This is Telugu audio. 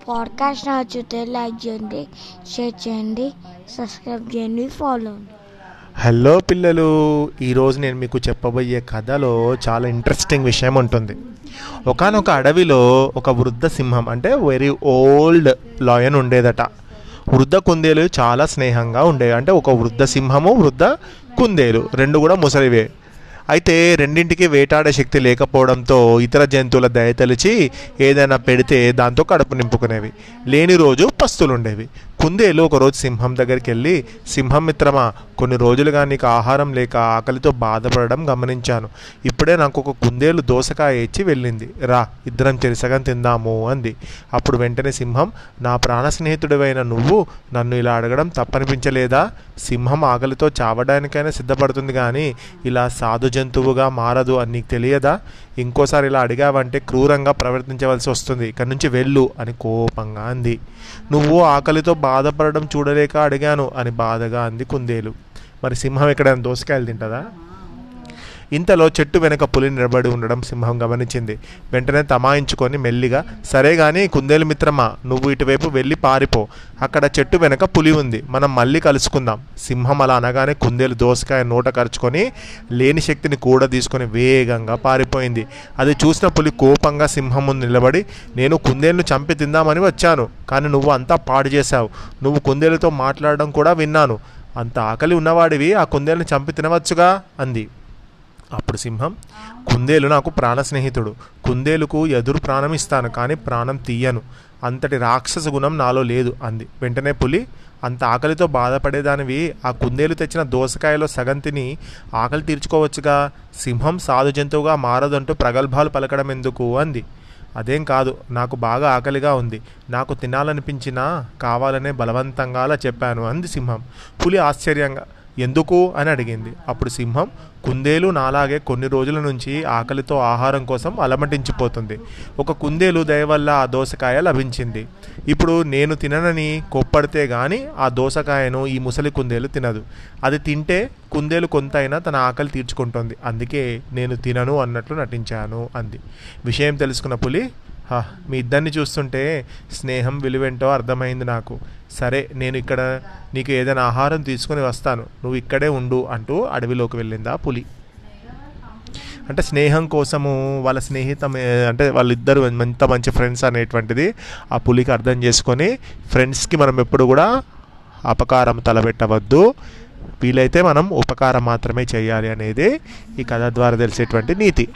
పాడ్కాస్ట్ నచ్చితే లైక్ చేయండి, షేర్ చేయండి, సబ్స్క్రైబ్ చేయండి, ఫాలో. హలో పిల్లలు, ఈరోజు నేను మీకు చెప్పబోయే కథలో చాలా ఇంట్రెస్టింగ్ విషయం ఉంటుంది. ఒకానొక అడవిలో ఒక వృద్ధ సింహం అంటే వెరీ ఓల్డ్ లయన్ ఉండేదట. వృద్ధ కుందేలు చాలా స్నేహంగా ఉండేవి. అంటే ఒక వృద్ధ సింహము, వృద్ధ కుందేలు రెండు కూడా ముసలివే. అయితే రెండింటికి వేటాడే శక్తి లేకపోవడంతో ఇతర జంతువుల దయతలిచి ఏదైనా పెడితే దాంతో కడుపు నింపుకునేవి. లేని రోజు పస్తులుండేవి. కుందేలు ఒకరోజు సింహం దగ్గరికి వెళ్ళి, సింహం మిత్రమా, కొన్ని రోజులుగా నీకు ఆహారం లేక ఆకలితో బాధపడడం గమనించాను. ఇప్పుడే నాకు ఒక కుందేలు దోసకాయ ఇచ్చి వెళ్ళింది, రా ఇద్దరం చెరిసగం తిందాము అంది. అప్పుడు వెంటనే సింహం, నా ప్రాణ స్నేహితుడివైన నువ్వు నన్ను ఇలా అడగడం తప్పనిపించలేదా? సింహం ఆకలితో చావడానికైనా సిద్ధపడుతుంది, కానీ ఇలా సాధు జంతువుగా మారదు అని నీకు తెలియదా? ఇంకోసారి ఇలా అడిగావంటే క్రూరంగా ప్రవర్తించవలసి వస్తుంది. ఇక్కడి నుంచి వెళ్ళు అని కోపంగా అంది. నువ్వు ఆకలితో బాధపడడం చూడలేక అడిగాను అని బాధగా అంది కుందేలు. మరి సింహం ఎక్కడైనా దోసకాయలు తింటుందా? ఇంతలో చెట్టు వెనక పులి నిలబడి ఉండడం సింహం గమనించింది. వెంటనే తమాయించుకొని మెల్లిగా, సరే గాని కుందేలు మిత్రమా, నువ్వు ఇటువైపు వెళ్ళి పారిపో, అక్కడ చెట్టు వెనక పులి ఉంది, మనం మళ్ళీ కలుసుకుందాం. సింహం అలా అనగానే కుందేలు దోసకాయ నోట కరుచుకొని లేని శక్తిని కూడా తీసుకొని వేగంగా పారిపోయింది. అది చూసిన పులి కోపంగా సింహం ముందు నిలబడి, నేను కుందేలును చంపి తిందామని వచ్చాను, కానీ నువ్వు అంతా పాడు చేశావు. నువ్వు కుందేలుతో మాట్లాడడం కూడా విన్నాను. అంత ఆకలి ఉన్నవాడివి ఆ కుందేలుని చంపి తినవచ్చుగా అంది. అప్పుడు సింహం, కుందేలు నాకు ప్రాణ స్నేహితుడు. కుందేలుకు ఎదురు ప్రాణం ఇస్తాను, కానీ ప్రాణం తీయను. అంతటి రాక్షస గుణం నాలో లేదు అంది. వెంటనే పులి, అంత ఆకలితో బాధపడేదానివి ఆ కుందేలు తెచ్చిన దోసకాయలో సగం తిని ఆకలి తీర్చుకోవచ్చుగా. సింహం సాధు జంతువుగా మారదంటూ ప్రగల్భాలు పలకడం ఎందుకు అంది. అదేం కాదు, నాకు బాగా ఆకలిగా ఉంది, నాకు తినాలనిపించినా కావాలనే బలవంతంగా అలా చెప్పాను అంది సింహం. పులి ఆశ్చర్యంగా, ఎందుకు అని అడిగింది. అప్పుడు సింహం, కుందేలు నాలాగే కొన్ని రోజుల నుంచి ఆకలితో ఆహారం కోసం అలమటించిపోతుంది. ఒక కుందేలు దయ వల్ల ఆ దోసకాయ లభించింది. ఇప్పుడు నేను తిననని కొప్పడితే గాని ఆ దోసకాయను ఈ ముసలి కుందేలు తినదు. అది తింటే కుందేలు కొంతైనా తన ఆకలి తీర్చుకుంటుంది. అందుకే నేను తినను అన్నట్లు నటించాను అంది. విషయం తెలుసుకున్న పులి, మీ ఇద్దరిని చూస్తుంటే స్నేహం విలువేంటో అర్థమైంది నాకు. సరే, నేను ఇక్కడ నీకు ఏదైనా ఆహారం తీసుకొని వస్తాను, నువ్వు ఇక్కడే ఉండు అంటూ అడవిలోకి వెళ్ళిందా పులి. అంటే స్నేహం కోసము వాళ్ళ స్నేహితం అంటే వాళ్ళిద్దరు ఎంత మంచి ఫ్రెండ్స్ అనేటువంటిది ఆ పులికి అర్థం చేసుకొని, ఫ్రెండ్స్కి మనం ఎప్పుడు కూడా అపకారం తలపెట్టవద్దు, వీలైతే మనం ఉపకారం మాత్రమే చేయాలి అనేది ఈ కథ ద్వారా తెలిసేటువంటి నీతి.